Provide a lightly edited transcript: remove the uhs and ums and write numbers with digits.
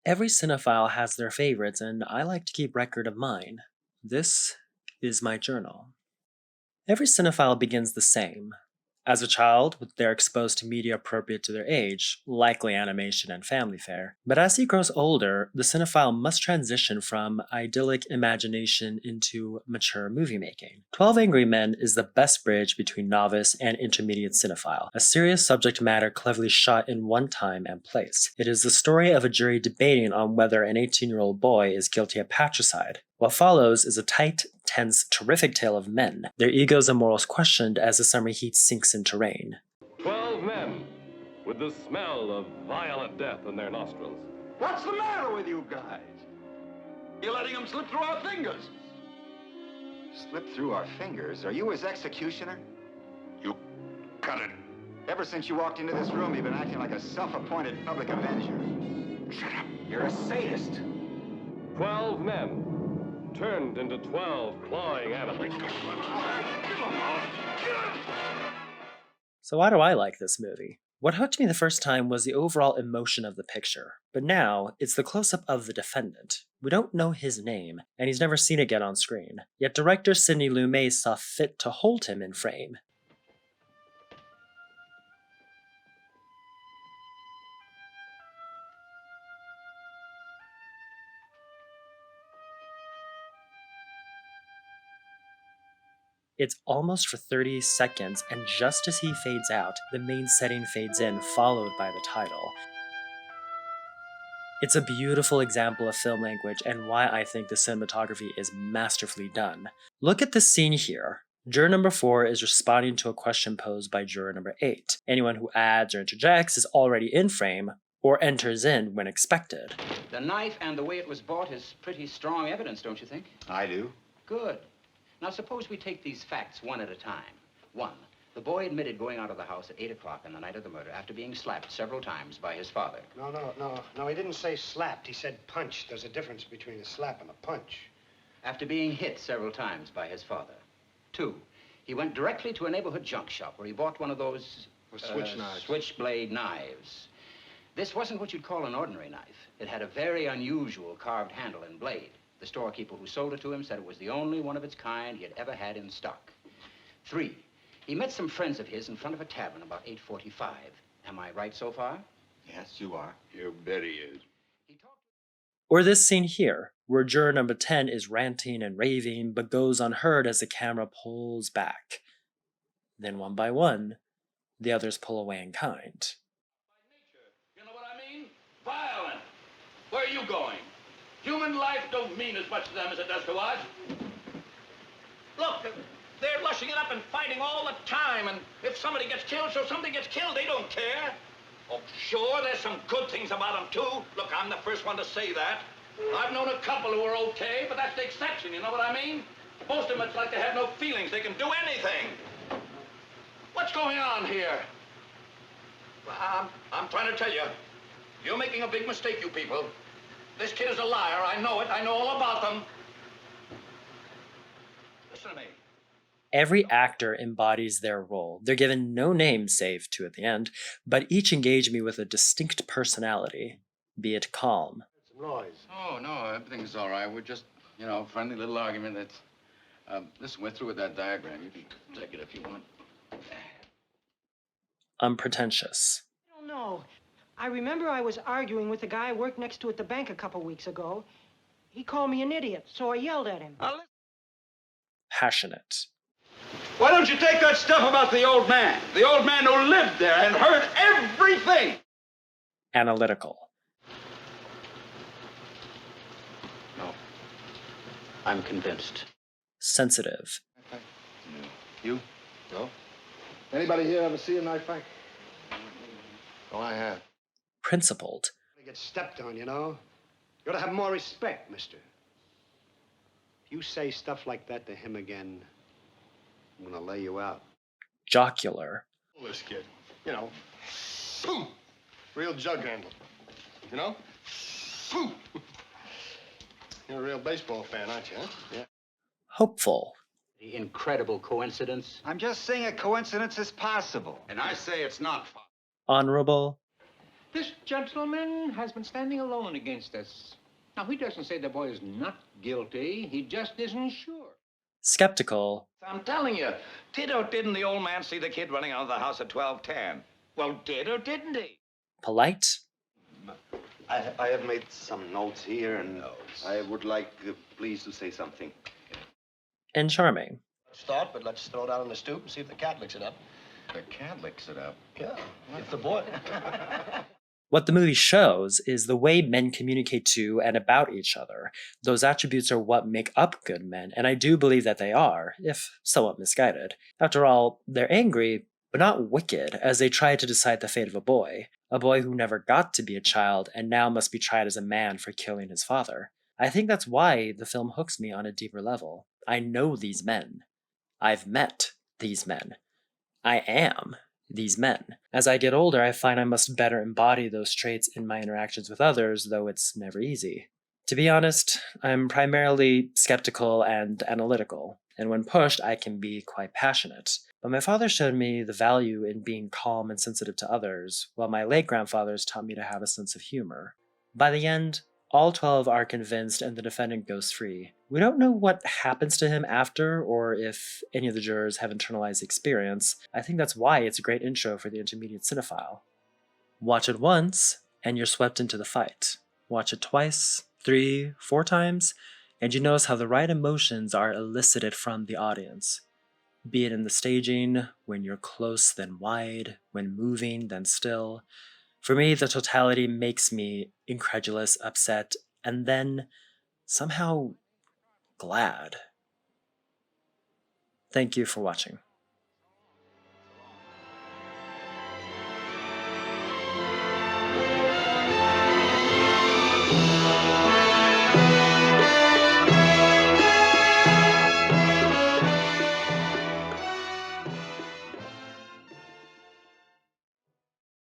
Every cinephile has their favorites, and I like to keep record of mine. This is my journal. Every cinephile begins the same. As a child, they're exposed to media appropriate to their age, likely animation and family fare. But as he grows older, the cinephile must transition from idyllic imagination into mature movie making. 12 Angry Men is the best bridge between novice and intermediate cinephile, a serious subject matter cleverly shot in one time and place. It is the story of a jury debating on whether an 18-year-old boy is guilty of patricide. What follows is a tight, tense, terrific tale of men, their egos and morals questioned as the summer heat sinks into rain. 12 men with the smell of violent death in their nostrils. What's the matter with you guys? You're letting them slip through our fingers. Slip through our fingers? Are you his executioner? You cut it. Ever since you walked into this room, you've been acting like a self-appointed public avenger. Shut up. You're a sadist. 12 men turned into 12 clawing animals. So why do I like this movie? What hooked me the first time was the overall emotion of the picture, but now it's the close-up of the defendant. We don't know his name, and he's never seen again on screen, yet director Sidney Lumet saw fit to hold him in frame. It's almost for 30 seconds, and just as he fades out, the main setting fades in, followed by the title. It's a beautiful example of film language and why I think the cinematography is masterfully done. Look at this scene here. Juror number 4 is responding to a question posed by juror number 8. Anyone who adds or interjects is already in frame, or enters in when expected. The knife and the way it was bought is pretty strong evidence, don't you think? I do. Good. Now, suppose we take these facts one at a time. 1, the boy admitted going out of the house at 8 o'clock on the night of the murder after being slapped several times by his father. No, he didn't say slapped. He said punched. There's a difference between a slap and a punch. After being hit several times by his father. 2, he went directly to a neighborhood junk shop where he bought one of those... switch knives. Switchblade knives. This wasn't what you'd call an ordinary knife. It had a very unusual carved handle and blade. The storekeeper who sold it to him said it was the only one of its kind he had ever had in stock. 3, he met some friends of his in front of a tavern about 8:45. Am I right so far? Yes, you are. You bet he is. Or this scene here, where juror number 10 is ranting and raving, but goes unheard as the camera pulls back. Then one by one, the others pull away in kind. You know what I mean? Violent. Where are you going? Human life don't mean as much to them as it does to us. Look, they're lushing it up and fighting all the time, and if somebody gets killed, so somebody gets killed, they don't care. Oh, sure, there's some good things about them, too. Look, I'm the first one to say that. I've known a couple who were okay, but that's the exception, you know what I mean? Most of them, it's like they have no feelings. They can do anything. What's going on here? Well, I'm trying to tell you, you're making a big mistake, you people. This kid is a liar. I know it. I know all about them. Listen to me. Every actor embodies their role. They're given no name, save 2 at the end, but each engage me with a distinct personality, be it calm. Some noise. Oh, no, everything's all right. We're just, friendly little argument. That's, listen, we're through with that diagram. You can take it if you want. Unpretentious. I don't know. I remember I was arguing with the guy I worked next to at the bank a couple weeks ago. He called me an idiot, so I yelled at him. Passionate. Why don't you take that stuff about the old man who lived there and heard everything? Analytical. No. I'm convinced. Sensitive. You? No. Anybody here ever see a knife fight? Oh, I have. Principled. You get stepped on, you know? You ought to have more respect, mister. If you say stuff like that to him again, I'm gonna lay you out. Jocular. This kid, boom, real jug handle, boom. You're a real baseball fan, aren't you, huh? Yeah. Hopeful. The incredible coincidence. I'm just saying a coincidence is possible. And I say it's not. Honorable. This gentleman has been standing alone against us. Now, he doesn't say the boy is not guilty. He just isn't sure. Skeptical, I'm telling you, did or didn't the old man see the kid running out of the house at 12:10? Well, did or didn't he? polite, I have made some notes here, and I would like, please, to say something. and charming. Start, but let's throw it out on the stoop and see if the cat licks it up. The cat licks it up. Yeah, if the boy. What the movie shows is the way men communicate to and about each other. Those attributes are what make up good men, and I do believe that they are, if somewhat misguided. After all, they're angry, but not wicked, as they try to decide the fate of a boy who never got to be a child and now must be tried as a man for killing his father. I think that's why the film hooks me on a deeper level. I know these men. I've met these men. I am these men. As I get older, I find I must better embody those traits in my interactions with others, though it's never easy. To be honest, I'm primarily skeptical and analytical, and when pushed, I can be quite passionate. But my father showed me the value in being calm and sensitive to others, while my late grandfathers taught me to have a sense of humor. By the end, all 12 are convinced and the defendant goes free. We don't know what happens to him after, or if any of the jurors have internalized the experience. I think that's why it's a great intro for the intermediate cinephile. Watch it once, and you're swept into the fight. Watch it twice, 3, 4 times, and you notice how the right emotions are elicited from the audience. Be it in the staging, when you're close then wide, when moving then still. For me, the totality makes me incredulous, upset, and then somehow glad. Thank you for watching.